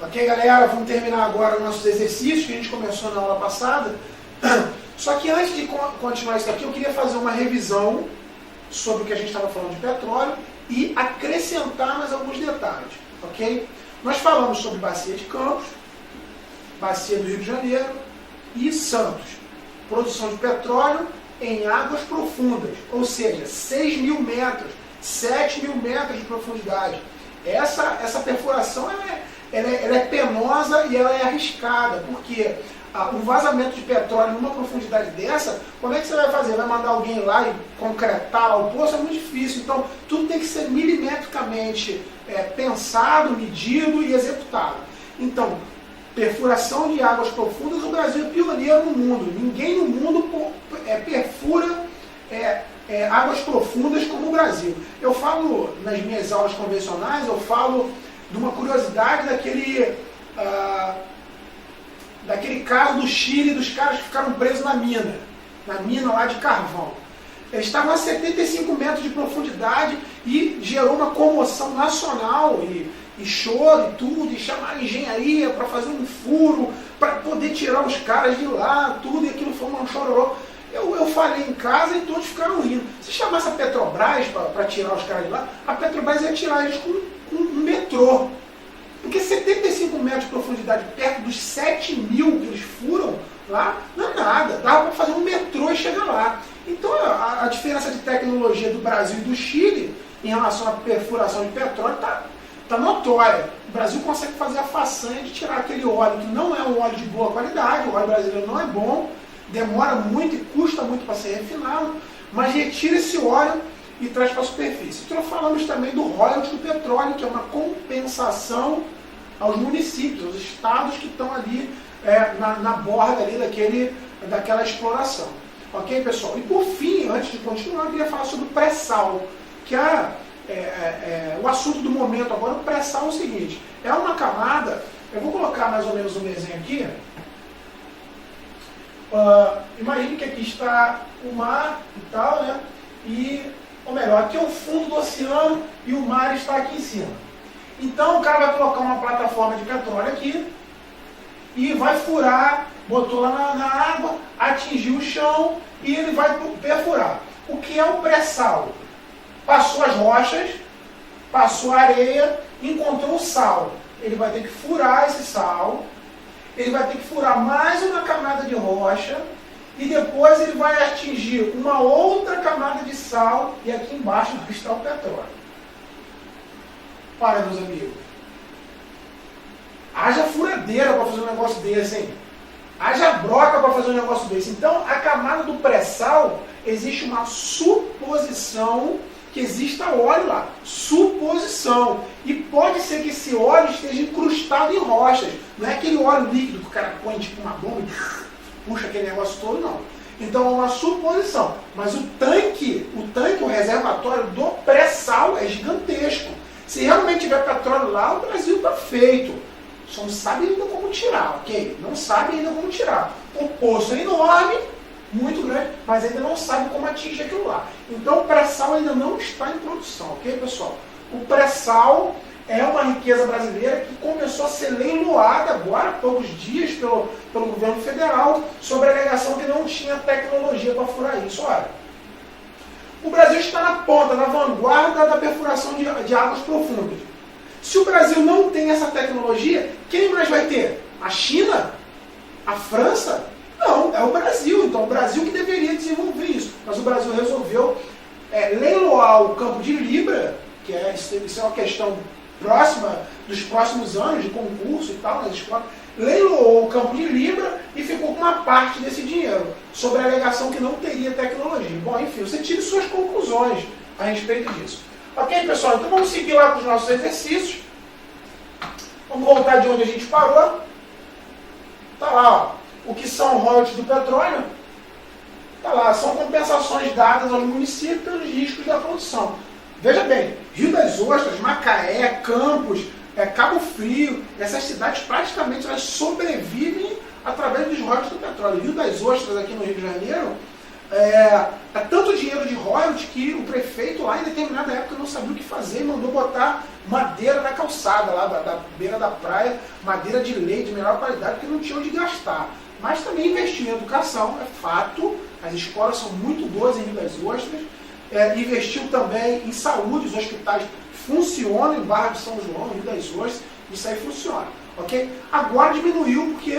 Ok, galera? Vamos terminar agora os nossos exercícios que a gente começou na aula passada. Só que antes de continuar isso aqui, eu queria fazer uma revisão sobre o que a gente estava falando de petróleo e acrescentar mais alguns detalhes. Ok? Nós falamos sobre Bacia de Campos, Bacia do Rio de Janeiro e Santos. Produção de petróleo em águas profundas, ou seja, 6.000 metros, 7.000 metros de profundidade. Essa perfuração ela é penosa e ela é arriscada, porque um vazamento de petróleo numa profundidade dessa, como é que você vai fazer? Vai mandar alguém lá e concretar o poço? É muito difícil. Então, tudo tem que ser milimetricamente pensado, medido e executado. Então, perfuração de águas profundas, o Brasil é pioneiro no mundo. Ninguém no mundo perfura águas profundas como o Brasil. Eu falo, nas minhas aulas convencionais, eu falo de uma curiosidade daquele caso do Chile, dos caras que ficaram presos na mina lá de carvão. Eles estavam a 75 metros de profundidade e gerou uma comoção nacional, e choro e tudo, e chamaram engenharia para fazer um furo, para poder tirar os caras de lá, tudo, e aquilo foi um chororô. Eu falei em casa e todos ficaram rindo. Se chamasse a Petrobras para tirar os caras de lá, a Petrobras ia tirar eles com um metrô. Porque 75 metros de profundidade, perto dos 7.000 que eles furam lá, não é nada. Dava para fazer um metrô e chegar lá. Então a diferença de tecnologia do Brasil e do Chile em relação à perfuração de petróleo está notória. O Brasil consegue fazer a façanha de tirar aquele óleo que não é um óleo de boa qualidade, o óleo brasileiro não é bom, demora muito e custa muito para ser refinado, mas retira esse óleo e traz para a superfície. Então falamos também do royalties do petróleo, que é uma compensação aos municípios, aos estados que estão ali na borda ali daquela exploração. Ok, pessoal? E por fim, antes de continuar, eu queria falar sobre o pré-sal, que o assunto do momento agora. O pré-sal é o seguinte, é uma camada, eu vou colocar mais ou menos um desenho aqui. Imagine que aqui está o mar e tal, né? Ou melhor, aqui é o fundo do oceano e o mar está aqui em cima. Então o cara vai colocar uma plataforma de petróleo aqui e vai furar, botou lá na água, atingiu o chão e ele vai perfurar. O que é o pré-sal? Passou as rochas, passou a areia, encontrou o sal. Ele vai ter que furar esse sal, ele vai ter que furar mais uma camada de rocha e depois ele vai atingir uma outra camada de sal e aqui embaixo vai estar o petróleo. Para, meus amigos. Haja furadeira para fazer um negócio desse, hein? Haja broca para fazer um negócio desse. Então, a camada do pré-sal, existe uma suposição que exista óleo lá. Suposição. E pode ser que esse óleo esteja incrustado em rochas. Não é aquele óleo líquido que o cara põe tipo uma bomba e puxa aquele negócio todo, não. Então é uma suposição. Mas o tanque, o reservatório do pré-sal é gigantesco. Se realmente tiver petróleo lá, o Brasil está feito. Só não sabe ainda como tirar, ok? Não sabe ainda como tirar. O poço é enorme, muito grande, mas ainda não sabe como atingir aquilo lá. Então o pré-sal ainda não está em produção, ok, pessoal? O pré-sal é uma riqueza brasileira que começou a ser leiloada agora, há poucos dias, pelo governo federal, sobre a alegação que não tinha tecnologia para furar isso. Olha, o Brasil está na ponta, na vanguarda da perfuração de águas profundas. Se o Brasil não tem essa tecnologia, quem mais vai ter? A China? A França? Não, é o Brasil. Então, o Brasil que deveria desenvolver isso. Mas o Brasil resolveu leiloar o campo de Libra, que isso é uma questão próxima dos próximos anos, de concurso e tal, nas escolas. Leiloou o campo de Libra e ficou com uma parte desse dinheiro, sobre a alegação que não teria tecnologia. Bom, enfim, você tire suas conclusões a respeito disso. Ok, pessoal? Então vamos seguir lá com os nossos exercícios. Vamos voltar de onde a gente parou. Está lá, ó, o que são royalties do petróleo. Está lá, são compensações dadas aos municípios pelos riscos da produção. Veja bem, Rio das Ostras, Macaé, Campos, Cabo Frio, essas cidades praticamente elas sobrevivem através dos royalties do petróleo. Rio das Ostras aqui no Rio de Janeiro, tanto dinheiro de royalties que o prefeito lá em determinada época não sabia o que fazer e mandou botar madeira na calçada lá da beira da praia, madeira de lei de melhor qualidade, porque não tinha onde gastar. Mas também investiu em educação, é fato, as escolas são muito boas em Rio das Ostras, investiu também em saúde, os hospitais funcionam em Barra de São João, Rio das Ostras, isso aí funciona, ok? Agora diminuiu porque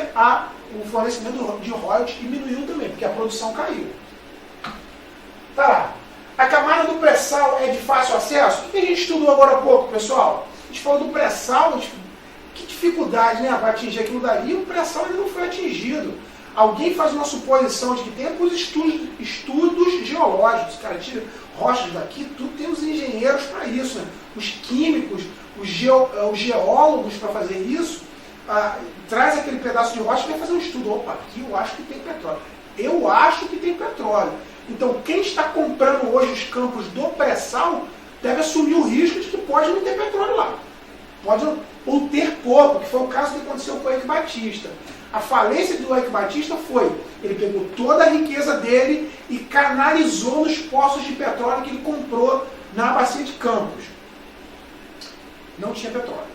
o fornecimento de royalties diminuiu também, porque a produção caiu. Tá lá. A camada do pré-sal é de fácil acesso? O que a gente estudou agora há pouco, pessoal? A gente falou do pré-sal, que dificuldade, né, para atingir aquilo dali, o pré-sal ainda não foi atingido. Alguém faz uma suposição de que tem os estudos geológicos, cara, tira rochas daqui, tudo tem os engenheiros para isso, né? Os químicos, os geólogos para fazer isso, traz aquele pedaço de rocha e vai fazer um estudo. Opa, aqui eu acho que tem petróleo. Eu acho que tem petróleo. Então, quem está comprando hoje os campos do pré-sal deve assumir o risco de que pode não ter petróleo lá. Pode ou ter pouco, que foi o caso que aconteceu com o Eike Batista. A falência do Eike Batista foi, ele pegou toda a riqueza dele e canalizou nos poços de petróleo que ele comprou na bacia de Campos. Não tinha petróleo.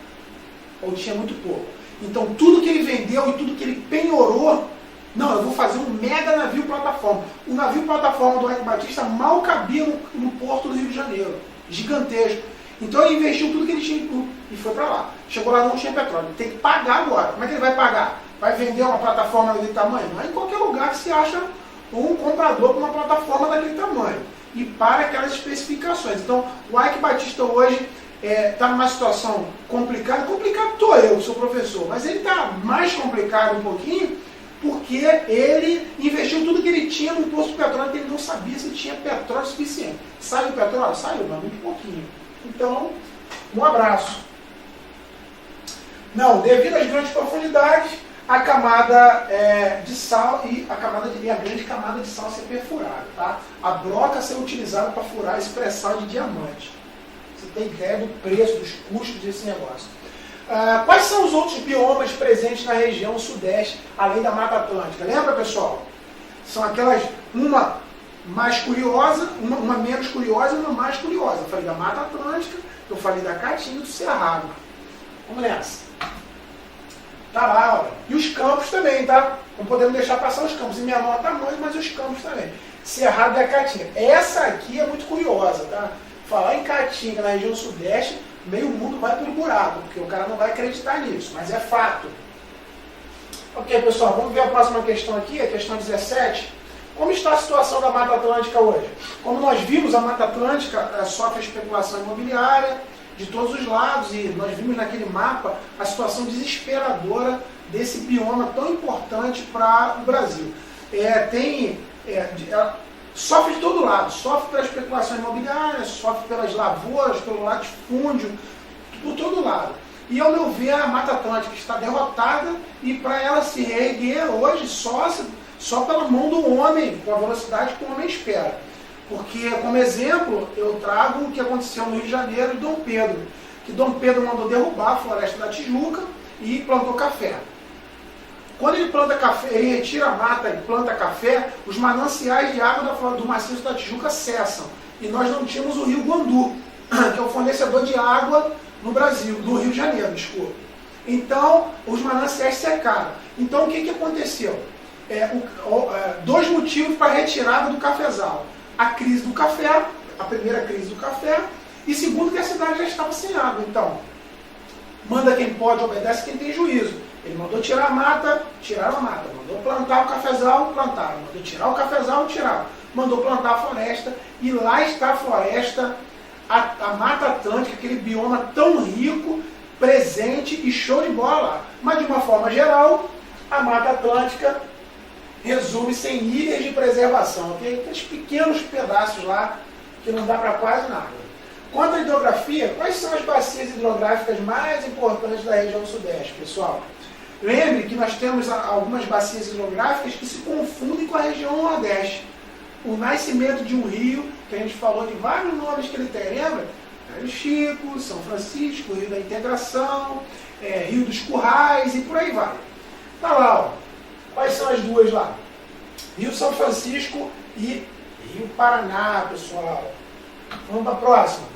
Ou tinha muito pouco. Então, tudo que ele vendeu e tudo que ele penhorou, não, eu vou fazer um mega navio plataforma. O navio plataforma do Eike Batista mal cabia no porto do Rio de Janeiro. Gigantesco. Então ele investiu tudo que ele tinha e foi para lá. Chegou lá, não tinha petróleo. Ele tem que pagar agora. Como é que ele vai pagar? Vai vender uma plataforma daquele tamanho? Não é em qualquer lugar que se acha um comprador com uma plataforma daquele tamanho. E para aquelas especificações. Então o Eike Batista hoje está numa situação complicada. Complicado estou eu, que sou professor. Mas ele está mais complicado um pouquinho porque ele investiu tudo que ele tinha no posto de petróleo, que ele não sabia se tinha petróleo suficiente. Saiu o petróleo? Saiu, mas muito pouquinho. Então, um abraço. Não, devido às grandes profundidades, a camada de sal e a grande camada de sal ser perfurada. Tá? A broca ser utilizada para furar esse pré-sal de diamante. Você tem ideia do preço, dos custos desse negócio. Quais são os outros biomas presentes na região sudeste, além da Mata Atlântica? Lembra, pessoal? São aquelas, uma mais curiosa, uma menos curiosa e uma mais curiosa. Eu falei da Mata Atlântica, eu falei da Caatinga e do Cerrado. Vamos nessa. Tá lá, olha. E os campos também, tá? Não podemos deixar passar os campos em menor tamanho, mas os campos também. Cerrado e a Caatinga. Essa aqui é muito curiosa, tá? Falar em Caatinga na região sudeste, meio mundo vai pelo buraco, porque o cara não vai acreditar nisso, mas é fato. Ok, pessoal, vamos ver a próxima questão aqui, a questão 17. Como está a situação da Mata Atlântica hoje? Como nós vimos, a Mata Atlântica sofre especulação imobiliária de todos os lados, e nós vimos naquele mapa a situação desesperadora desse bioma tão importante para o Brasil. Sofre de todo lado, sofre pela especulação imobiliária, sofre pelas lavouras, pelo latifúndio, por todo lado. E ao meu ver, a Mata Atlântica está derrotada e para ela se reerguer hoje só pela mão do homem, com a velocidade que o homem espera. Porque, como exemplo, eu trago o que aconteceu no Rio de Janeiro e Dom Pedro. Que Dom Pedro mandou derrubar a floresta da Tijuca e plantou café. Quando ele planta café, ele retira a mata e planta café, os mananciais de água do maciço da Tijuca cessam. E nós não tínhamos o Rio Guandu, que é o fornecedor de água no Brasil, no Rio de Janeiro, desculpa. Então, os mananciais secaram. Então, o que aconteceu? Dois motivos para a retirada do cafezal. A crise do café, a primeira crise do café, e segundo, que a cidade já estava sem água. Então, manda quem pode, obedece quem tem juízo. Ele mandou tirar a mata, tiraram a mata. Mandou plantar o cafezal, plantaram. Mandou tirar o cafezal, tiraram. Mandou plantar a floresta, e lá está a floresta, a Mata Atlântica, aquele bioma tão rico, presente e show de bola lá. Mas de uma forma geral, a Mata Atlântica resume-se em ilhas de preservação, ok? Aqueles pequenos pedaços lá que não dá para quase nada. Quanto à hidrografia, quais são as bacias hidrográficas mais importantes da região sudeste, pessoal? Lembre que nós temos algumas bacias hidrográficas que se confundem com a região nordeste. O nascimento de um rio, que a gente falou de vários nomes que ele tem, lembra? Rio Chico, São Francisco, Rio da Integração, Rio dos Currais e por aí vai. Tá lá, ó. Quais são as duas lá? Rio São Francisco e Rio Paraná, pessoal. Vamos para a próxima.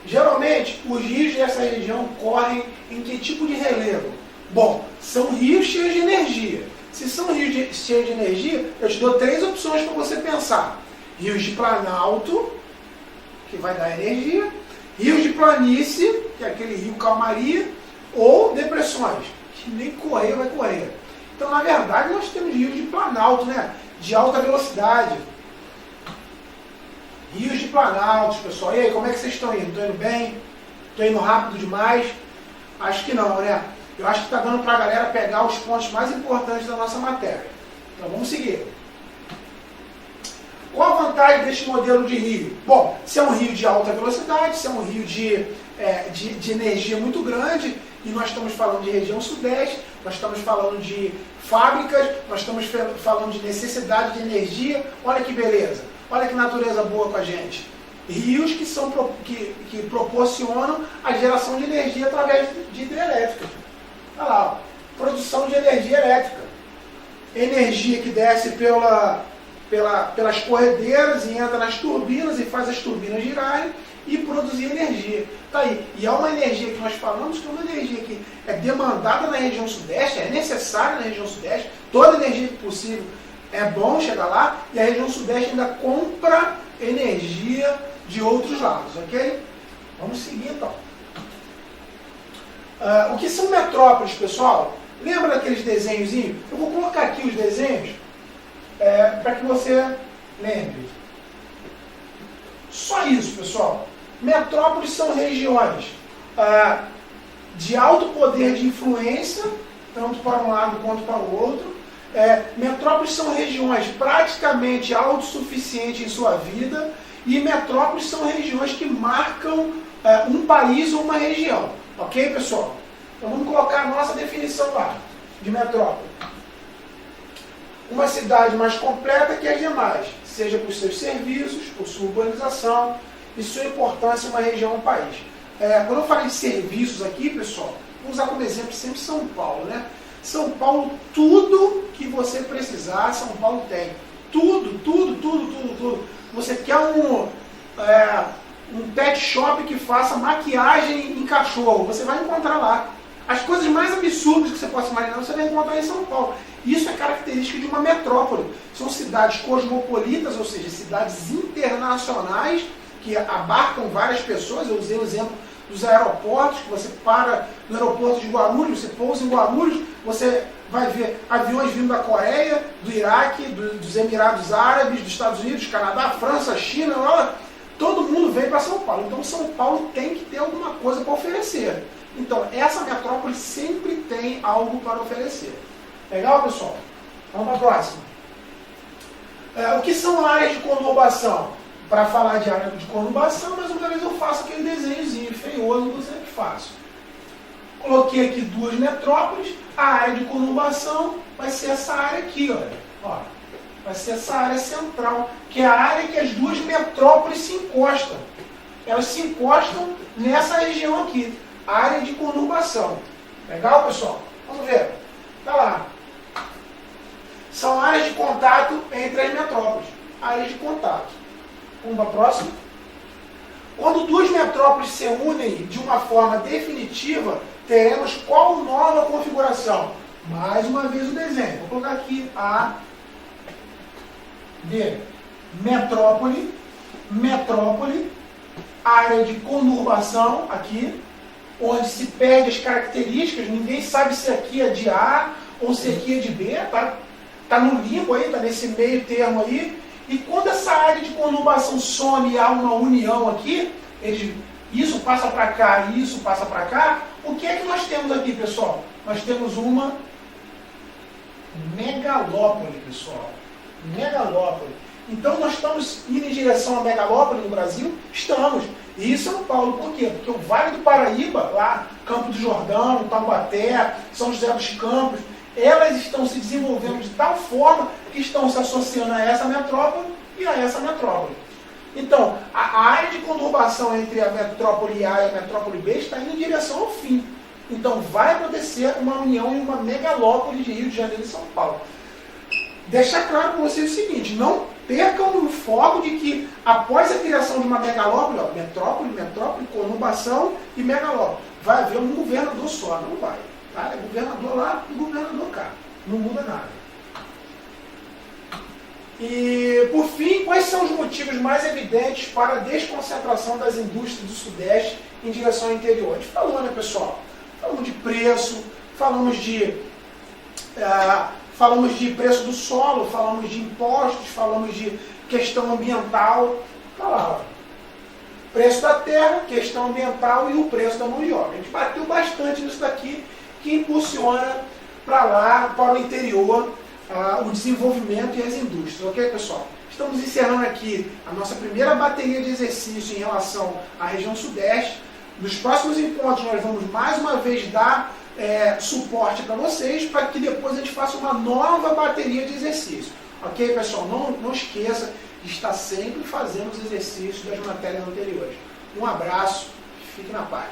Geralmente, os rios dessa região correm em que tipo de relevo? Bom, são rios cheios de energia. Se são rios cheios de energia, eu te dou 3 opções para você pensar. Rios de planalto, que vai dar energia. Rios de planície, que é aquele rio calmaria. Ou depressões, que nem correr vai correr. Então, na verdade, nós temos rios de planalto, né? De alta velocidade. Rios de planaltos, pessoal. E aí, como é que vocês estão indo? Estão indo bem? Estão indo rápido demais? Acho que não, né? Eu acho que está dando para a galera pegar os pontos mais importantes da nossa matéria. Então, vamos seguir. Qual a vantagem deste modelo de rio? Bom, se é um rio de alta velocidade, se é um rio de energia muito grande, e nós estamos falando de região sudeste, nós estamos falando de fábricas, nós estamos falando de necessidade de energia. Olha que beleza, olha que natureza boa com a gente. Rios que proporcionam a geração de energia através de hidrelétricas. Olha lá, ó, produção de energia elétrica. Energia que desce pelas corredeiras e entra nas turbinas e faz as turbinas girarem e produzir energia. Tá aí. E é uma energia que nós falamos que é uma energia que é demandada na região sudeste, é necessária na região sudeste, toda energia que possível é bom chegar lá, e a região sudeste ainda compra energia de outros lados, ok? Vamos seguir então. O que são metrópoles, pessoal? Lembra daqueles desenhozinhos? Eu vou colocar aqui os desenhos para que você lembre. Só isso, pessoal. Metrópoles são regiões de alto poder de influência, tanto para um lado quanto para o outro. Metrópoles são regiões praticamente autossuficientes em sua vida, e metrópoles são regiões que marcam um país ou uma região. Ok, pessoal? Então vamos colocar a nossa definição lá, de metrópole. Uma cidade mais completa que as demais, seja por seus serviços, por sua urbanização e sua importância em uma região ou um país. Quando eu falei de serviços aqui, pessoal, vou usar como exemplo sempre São Paulo, né? São Paulo, tudo que você precisar, São Paulo tem. Tudo. Você quer um pet shop que faça maquiagem em cachorro, você vai encontrar lá. As coisas mais absurdas que você possa imaginar, você vai encontrar em São Paulo. Isso é característica de uma metrópole. São cidades cosmopolitas, ou seja, cidades internacionais que abarcam várias pessoas. Eu usei o exemplo dos aeroportos, que você para no aeroporto de Guarulhos, você pousa em Guarulhos, você vai ver aviões vindo da Coreia, do Iraque, dos Emirados Árabes, dos Estados Unidos, Canadá, França, China, todo mundo vem para São Paulo. Então São Paulo tem que ter alguma coisa para oferecer. Então essa metrópole sempre tem algo para oferecer. Legal, pessoal? Vamos para a próxima. O que são áreas de conurbação? Para falar de área de conurbação, mais uma vez eu faço aquele desenhozinho feioso que eu sempre faço. Coloquei aqui 2 metrópoles, a área de conurbação vai ser essa área aqui, olha. Vai ser essa área central, que é a área que as 2 metrópoles se encostam. Elas se encostam nessa região aqui, área de conurbação. Legal, pessoal? Vamos ver. Tá lá. São áreas de contato entre as metrópoles. Áreas de contato. Vamos para a próxima. Quando 2 metrópoles se unem de uma forma definitiva, teremos qual nova configuração? Mais uma vez o desenho. Vou colocar aqui A, B. Metrópole, área de conurbação, aqui, onde se perde as características, ninguém sabe se aqui é de A ou se aqui é de B, tá no limbo aí, tá nesse meio termo aí. E quando essa área de conurbação some e há uma união aqui, isso passa para cá e isso passa para cá, o que é que nós temos aqui, pessoal? Nós temos uma megalópole, pessoal. Megalópole. Então nós estamos indo em direção à megalópole no Brasil? Estamos. E em São Paulo, por quê? Porque o Vale do Paraíba, lá, Campo do Jordão, Taubaté, São José dos Campos, elas estão se desenvolvendo de tal forma que estão se associando a essa metrópole e a essa metrópole. Então, a área de conurbação entre a metrópole A e a metrópole B está indo em direção ao fim. Então, vai acontecer uma união em uma megalópole de Rio de Janeiro e São Paulo. deixar claro para vocês o seguinte, não percam o foco de que após a criação de uma megalópole, ó, metrópole, conurbação e megalópole, vai haver um governador só, não vai. Tá? É governador lá e governador cá. Não muda nada. E, por fim, quais são os motivos mais evidentes para a desconcentração das indústrias do Sudeste em direção ao interior? A gente falou, né, pessoal? Falamos de preço, falamos de preço do solo, falamos de impostos, falamos de questão ambiental. Tá lá, ó. Preço da terra, questão ambiental e o preço da mão de obra. A gente bateu bastante nisso daqui, que impulsiona para lá, para o interior, o desenvolvimento e as indústrias. Ok, pessoal? Estamos encerrando aqui a nossa primeira bateria de exercício em relação à região Sudeste. Nos próximos encontros nós vamos mais uma vez dar suporte para vocês, para que depois a gente faça uma nova bateria de exercício. Ok, pessoal? Não esqueça de estar sempre fazendo os exercícios das matérias anteriores. Um abraço, fique na paz.